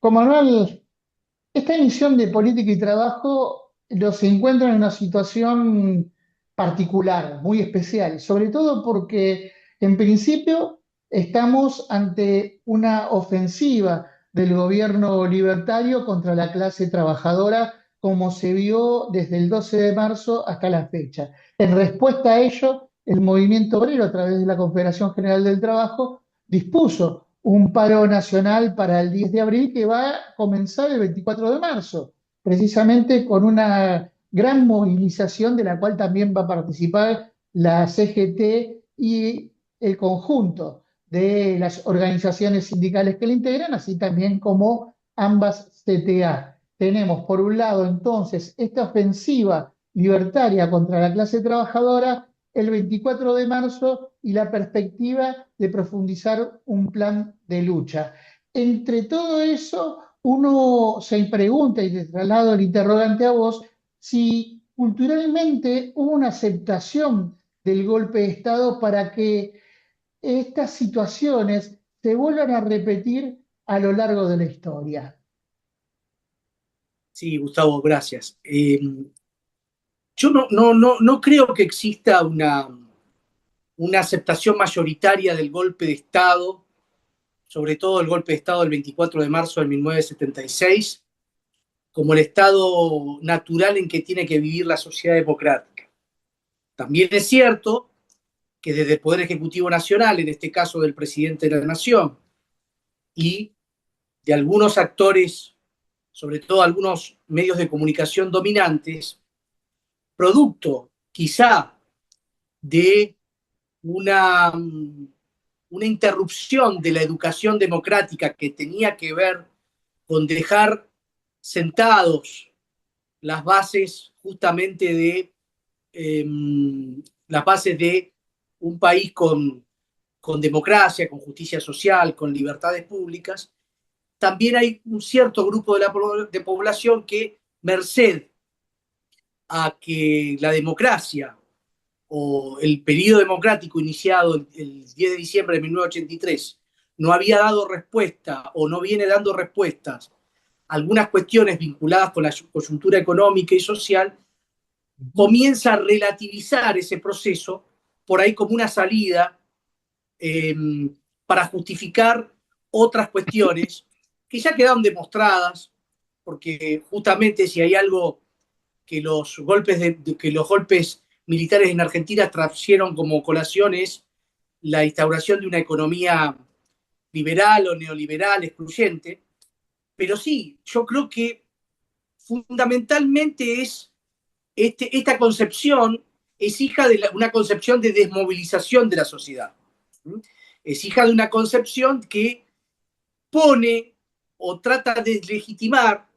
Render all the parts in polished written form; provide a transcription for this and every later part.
Juan Manuel, esta emisión de Política y Trabajo se encuentra en una situación particular, muy especial, sobre todo porque en principio estamos ante una ofensiva del gobierno libertario contra la clase trabajadora, como se vio desde el 12 de marzo hasta la fecha. En respuesta a ello, el movimiento obrero, a través de la Confederación General del Trabajo, dispuso un paro nacional para el 10 de abril que va a comenzar el 24 de marzo, precisamente con una gran movilización de la cual también va a participar la CGT y el conjunto de las organizaciones sindicales que la integran, así también como ambas CTA. Tenemos por un lado entonces esta ofensiva libertaria contra la clase trabajadora el 24 de marzo y la perspectiva de profundizar un plan de lucha. Entre todo eso, uno se pregunta, y te traslado el interrogante a vos, si culturalmente hubo una aceptación del golpe de Estado para que estas situaciones se vuelvan a repetir a lo largo de la historia. Sí, Gustavo, gracias. Yo no creo que exista una aceptación mayoritaria del golpe de Estado, sobre todo el golpe de Estado del 24 de marzo de 1976, como el estado natural en que tiene que vivir la sociedad democrática. También es cierto que desde el Poder Ejecutivo Nacional, en este caso del presidente de la Nación, y de algunos actores, sobre todo algunos medios de comunicación dominantes, producto quizá de una, una interrupción de la educación democrática que tenía que ver con dejar sentados las bases justamente de las bases de un país con democracia, con justicia social, con libertades públicas. También hay un cierto grupo de población que, merced a que la democracia o el periodo democrático iniciado el 10 de diciembre de 1983 no había dado respuesta o no viene dando respuestas a algunas cuestiones vinculadas con la coyuntura económica y social, comienza a relativizar ese proceso por ahí como una salida eh, para justificar otras cuestiones que ya quedaron demostradas, porque justamente si hay algo que los golpes militares en Argentina trajeron como colación es la instauración de una economía liberal o neoliberal excluyente. Pero sí, yo creo que fundamentalmente esta concepción es hija de una concepción de desmovilización de la sociedad. Es hija de una concepción que pone o trata de legitimar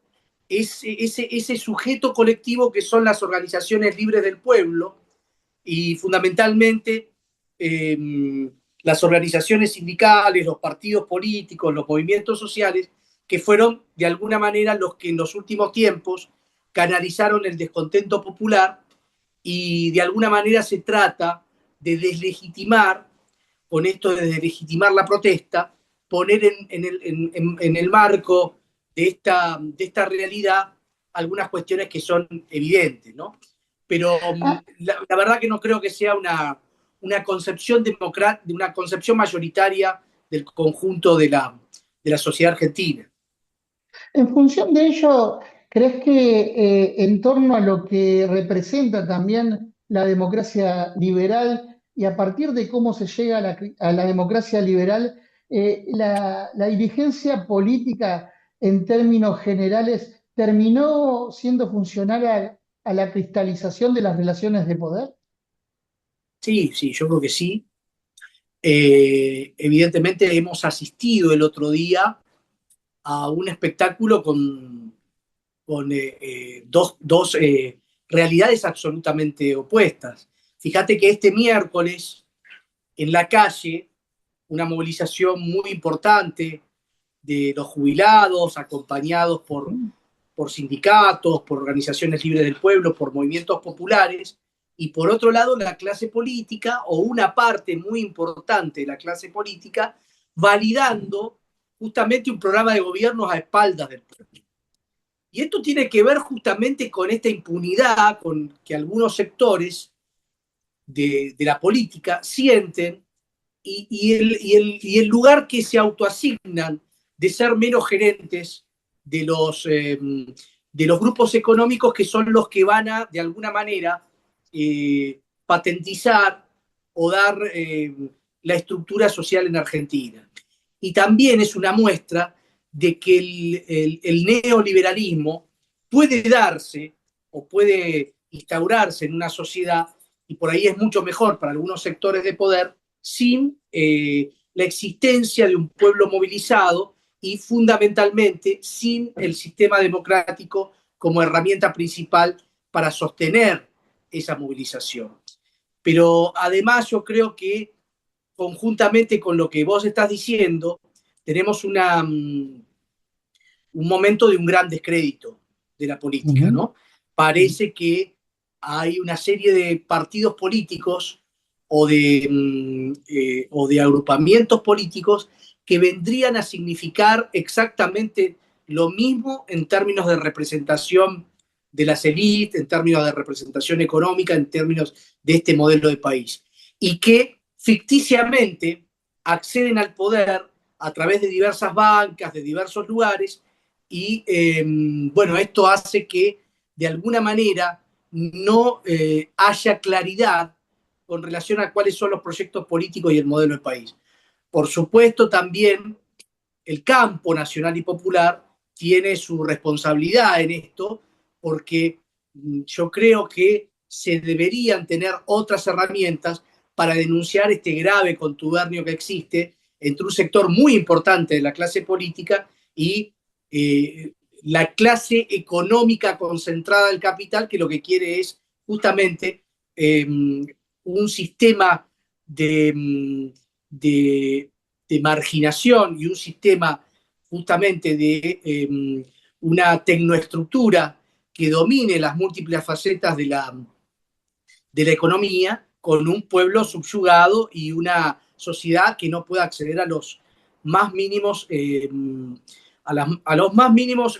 ese sujeto colectivo que son las organizaciones libres del pueblo y fundamentalmente eh, las organizaciones sindicales, los partidos políticos, los movimientos sociales, que fueron de alguna manera los que en los últimos tiempos canalizaron el descontento popular y de alguna manera se trata de deslegitimar, con esto de deslegitimar la protesta, poner en el marco de esta realidad algunas cuestiones que son evidentes, ¿no? Pero Ah, la verdad que no creo que sea una concepción de una concepción mayoritaria del conjunto de la sociedad argentina. en función de ello, ¿crees que en torno a lo que representa también la democracia liberal y a partir de cómo se llega a la democracia liberal, la dirigencia política en términos generales terminó siendo funcional a la cristalización de las relaciones de poder? Sí, sí, yo creo que sí. Evidentemente hemos asistido el otro día a un espectáculo con dos realidades absolutamente opuestas. Fíjate que este miércoles en la calle, una movilización muy importante de los jubilados, acompañados por sindicatos, por organizaciones libres del pueblo, por movimientos populares, y por otro lado la clase política o una parte muy importante de la clase política validando justamente un programa de gobierno a espaldas del pueblo. Y esto tiene que ver justamente con esta impunidad con que algunos sectores de la política sienten y el lugar que se autoasignan de ser meros gerentes de los grupos económicos que son los que van a, de alguna manera, patentizar o dar la estructura social en Argentina. Y también es una muestra de que el neoliberalismo puede darse o puede instaurarse en una sociedad, y por ahí es mucho mejor para algunos sectores de poder, sin la existencia de un pueblo movilizado y fundamentalmente sin el sistema democrático como herramienta principal para sostener esa movilización. Pero además yo creo que conjuntamente con lo que vos estás diciendo, tenemos un momento de un gran descrédito de la política, ¿no? Parece que hay una serie de partidos políticos o de agrupamientos políticos que vendrían a significar exactamente lo mismo en términos de representación de las élites, en términos de representación económica, en términos de este modelo de país. Y que ficticiamente acceden al poder a través de diversas bancas, de diversos lugares, y bueno, esto hace que de alguna manera no haya claridad con relación a cuáles son los proyectos políticos y el modelo del país. Por supuesto, también el campo nacional y popular tiene su responsabilidad en esto, porque yo creo que se deberían tener otras herramientas para denunciar este grave contubernio que existe entre un sector muy importante de la clase política y la clase económica concentrada del capital, que lo que quiere es justamente un sistema de, de marginación y un sistema justamente de una tecnoestructura que domine las múltiples facetas de la economía, con un pueblo subyugado y una sociedad que no pueda acceder a los más mínimos, a los más mínimos,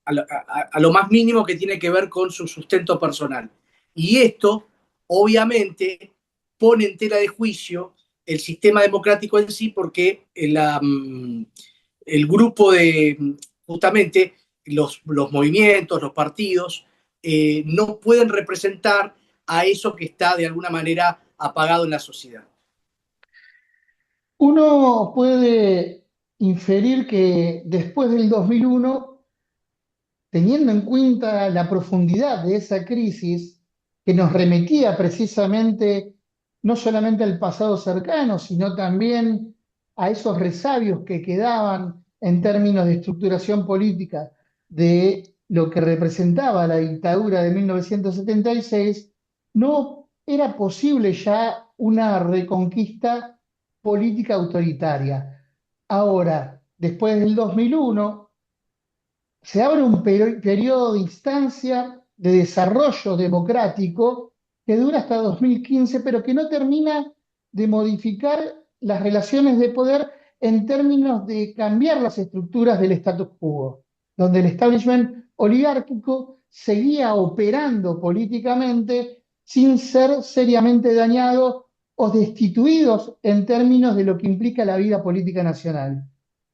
a lo más mínimo que tiene que ver con su sustento personal. Y esto, obviamente, pone en tela de juicio el sistema democrático en sí, porque el grupo de, justamente, los movimientos, los partidos, no pueden representar a eso que está de alguna manera apagado en la sociedad. Uno puede inferir que después del 2001, teniendo en cuenta la profundidad de esa crisis que nos remetía precisamente no solamente al pasado cercano, sino también a esos resabios que quedaban en términos de estructuración política de lo que representaba la dictadura de 1976, no era posible ya una reconquista política autoritaria. Ahora, después del 2001, se abre un periodo de instancia de desarrollo democrático que dura hasta 2015, pero que no termina de modificar las relaciones de poder en términos de cambiar las estructuras del status quo, donde el establishment oligárquico seguía operando políticamente sin ser seriamente dañado o destituidos en términos de lo que implica la vida política nacional.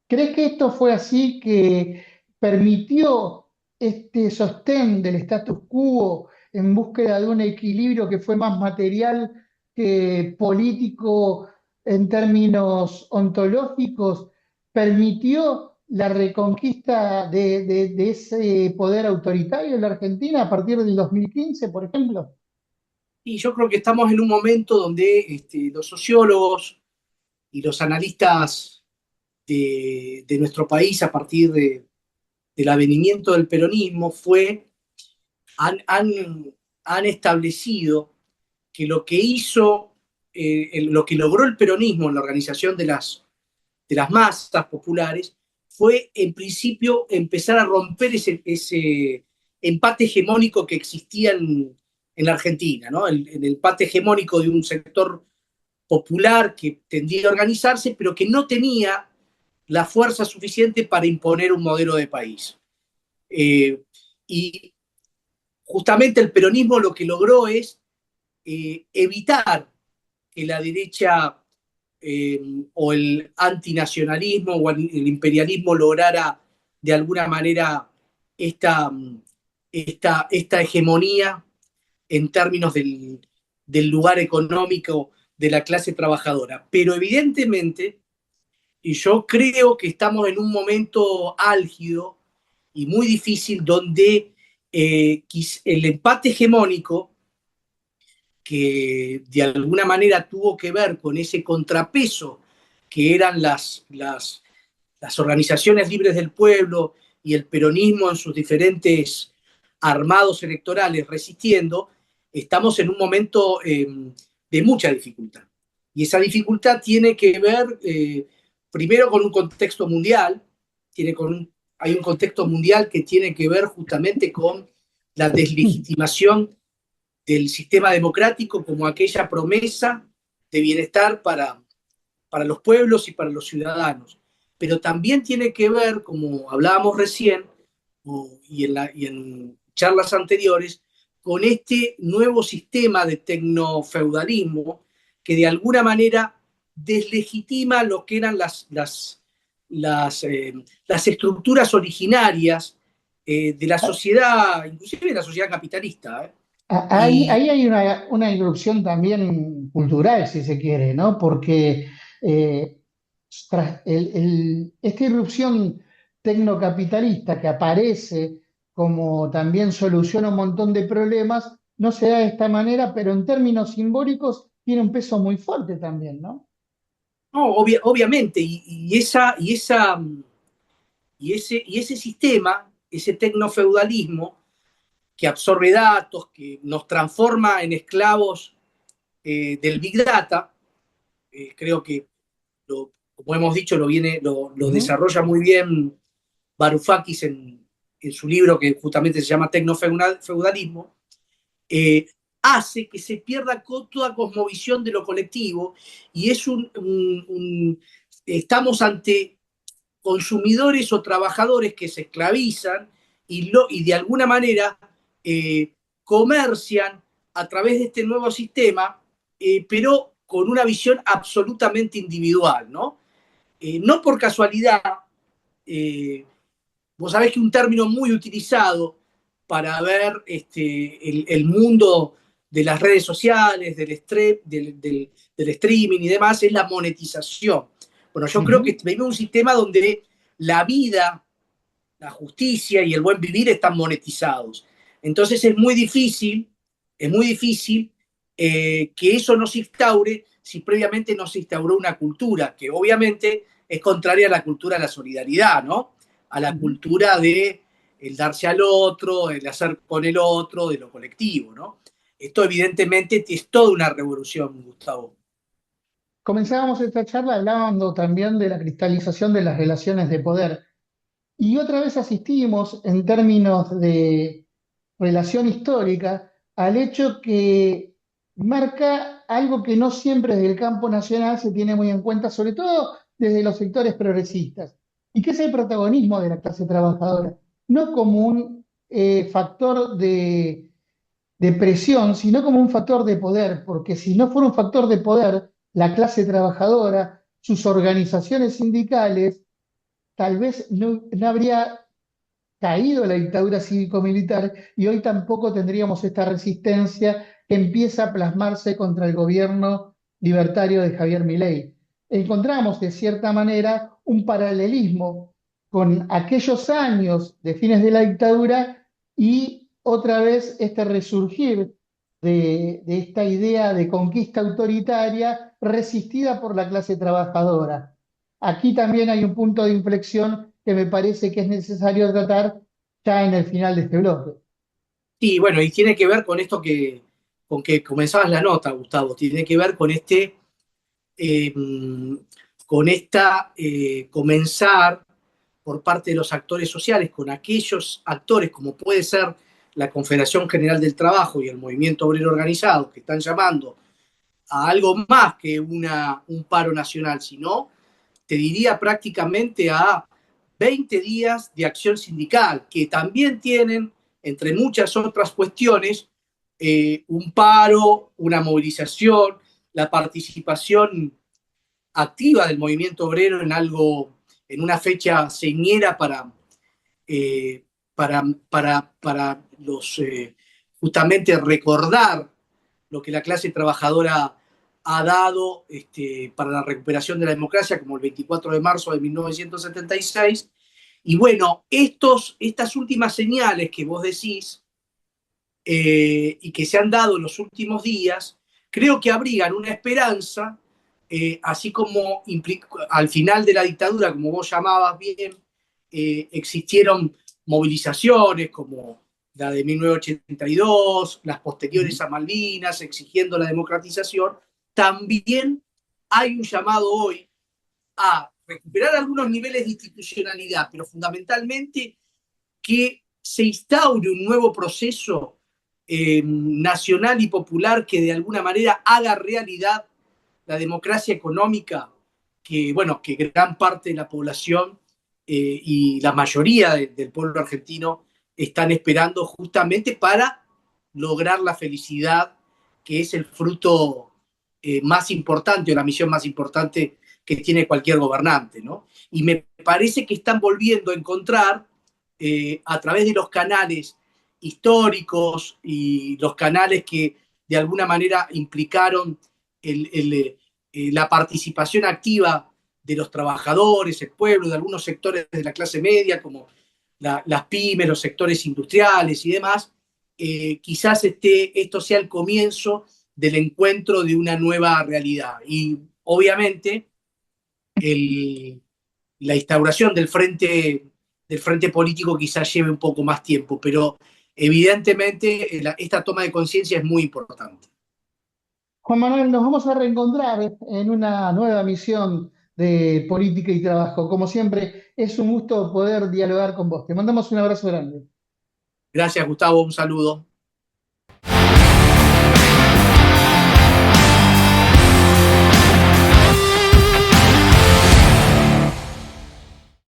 ¿Crees que esto fue así, que permitió este sostén del status quo en búsqueda de un equilibrio que fue más material que político en términos ontológicos? ¿Permitió la reconquista de ese poder autoritario en la Argentina a partir del 2015, por ejemplo? Y yo creo que estamos en un momento donde los sociólogos y los analistas de nuestro país a partir del avenimiento del peronismo han, han, han establecido que lo que hizo, lo que logró el peronismo en la organización de las masas populares fue en principio empezar a romper ese empate hegemónico que existía en la Argentina, ¿no? El empate hegemónico de un sector popular que tendía a organizarse, pero que no tenía la fuerza suficiente para imponer un modelo de país. Y justamente el peronismo lo que logró es evitar que la derecha o el antinacionalismo o el imperialismo lograra de alguna manera esta, esta hegemonía en términos del lugar económico de la clase trabajadora. Pero evidentemente, y yo creo que estamos en un momento álgido y muy difícil donde el empate hegemónico que de alguna manera tuvo que ver con ese contrapeso que eran las organizaciones libres del pueblo y el peronismo en sus diferentes armados electorales resistiendo, estamos en un momento de mucha dificultad. Y esa dificultad tiene que ver primero con un contexto mundial, hay un contexto mundial que tiene que ver justamente con la deslegitimación del sistema democrático como aquella promesa de bienestar para los pueblos y para los ciudadanos. Pero también tiene que ver, como hablábamos recién, y en charlas anteriores, con este nuevo sistema de tecnofeudalismo que de alguna manera deslegitima lo que eran las estructuras originarias de la sociedad, inclusive de la sociedad capitalista. Y Ahí hay una irrupción también cultural, si se quiere, ¿no? Porque eh, esta irrupción tecnocapitalista que aparece como también soluciona un montón de problemas, no se da de esta manera, pero en términos simbólicos tiene un peso muy fuerte también, ¿no? no, obviamente, y ese sistema, ese tecnofeudalismo que absorbe datos, que nos transforma en esclavos del Big Data, creo que, como hemos dicho, lo Ujú. desarrolla muy bien Varoufakis en su libro que justamente se llama Tecnofeudalismo, eh, hace que se pierda toda cosmovisión de lo colectivo y es estamos ante consumidores o trabajadores que se esclavizan y de alguna manera comercian a través de este nuevo sistema, pero con una visión absolutamente individual, ¿no? No por casualidad, eh, vos sabés que un término muy utilizado para ver el mundo de las redes sociales, del streaming y demás, es la monetización. Bueno, yo creo que Ujú. vivimos un sistema donde la vida, la justicia y el buen vivir están monetizados. Entonces es muy difícil que eso no se instaure si previamente no se instauró una cultura, que obviamente es contraria a la cultura de la solidaridad, ¿no? A la Ujú. cultura de el darse al otro, el hacer con el otro, de lo colectivo, ¿no? Esto evidentemente es toda una revolución, Gustavo. Comenzábamos esta charla hablando también de la cristalización de las relaciones de poder. Y otra vez asistimos, en términos de relación histórica, al hecho que marca algo que no siempre desde el campo nacional se tiene muy en cuenta, sobre todo desde los sectores progresistas, y que es el protagonismo de la clase trabajadora, no como un factor de presión, sino como un factor de poder, porque si no fuera un factor de poder, la clase trabajadora, sus organizaciones sindicales, tal vez no habría caído la dictadura cívico-militar y hoy tampoco tendríamos esta resistencia que empieza a plasmarse contra el gobierno libertario de Javier Milei. Encontramos de cierta manera un paralelismo con aquellos años de fines de la dictadura y otra vez este resurgir de esta idea de conquista autoritaria resistida por la clase trabajadora. Aquí también hay un punto de inflexión que me parece que es necesario tratar ya en el final de este bloque. Sí, bueno, y tiene que ver con esto con que comenzabas la nota, Gustavo, tiene que ver eh, con esta comenzar por parte de los actores sociales, con aquellos actores como puede ser la Confederación General del Trabajo y el Movimiento Obrero Organizado, que están llamando a algo más que un paro nacional, sino, te diría prácticamente a 20 días de acción sindical, que también tienen, entre muchas otras cuestiones, un paro, una movilización, la participación activa del movimiento obrero en algo, en una fecha señera eh, para los, justamente recordar lo que la clase trabajadora ha dado para la recuperación de la democracia, como el 24 de marzo de 1976. Y bueno, estas últimas señales que vos decís y que se han dado en los últimos días, creo que abrigan una esperanza, así como al final de la dictadura, como vos llamabas bien, existieron movilizaciones como la de 1982, las posteriores a Malvinas, exigiendo la democratización. También hay un llamado hoy a recuperar algunos niveles de institucionalidad, pero fundamentalmente que se instaure un nuevo proceso nacional y popular que de alguna manera haga realidad la democracia económica que, bueno, que gran parte de la población y la mayoría del pueblo argentino están esperando justamente para lograr la felicidad, que es el fruto más importante o la misión más importante que tiene cualquier gobernante, ¿no? Y me parece que están volviendo a encontrar a través de los canales históricos y los canales que de alguna manera implicaron la participación activa de los trabajadores, el pueblo, de algunos sectores de la clase media, como las pymes, los sectores industriales y demás, quizás esto sea el comienzo del encuentro de una nueva realidad. Y obviamente el, la instauración del frente político quizás lleve un poco más tiempo, pero evidentemente esta toma de conciencia es muy importante. Juan Manuel, nos vamos a reencontrar en una nueva misión de política y trabajo. Como siempre, es un gusto poder dialogar con vos. Te mandamos un abrazo grande. Gracias, Gustavo, un saludo.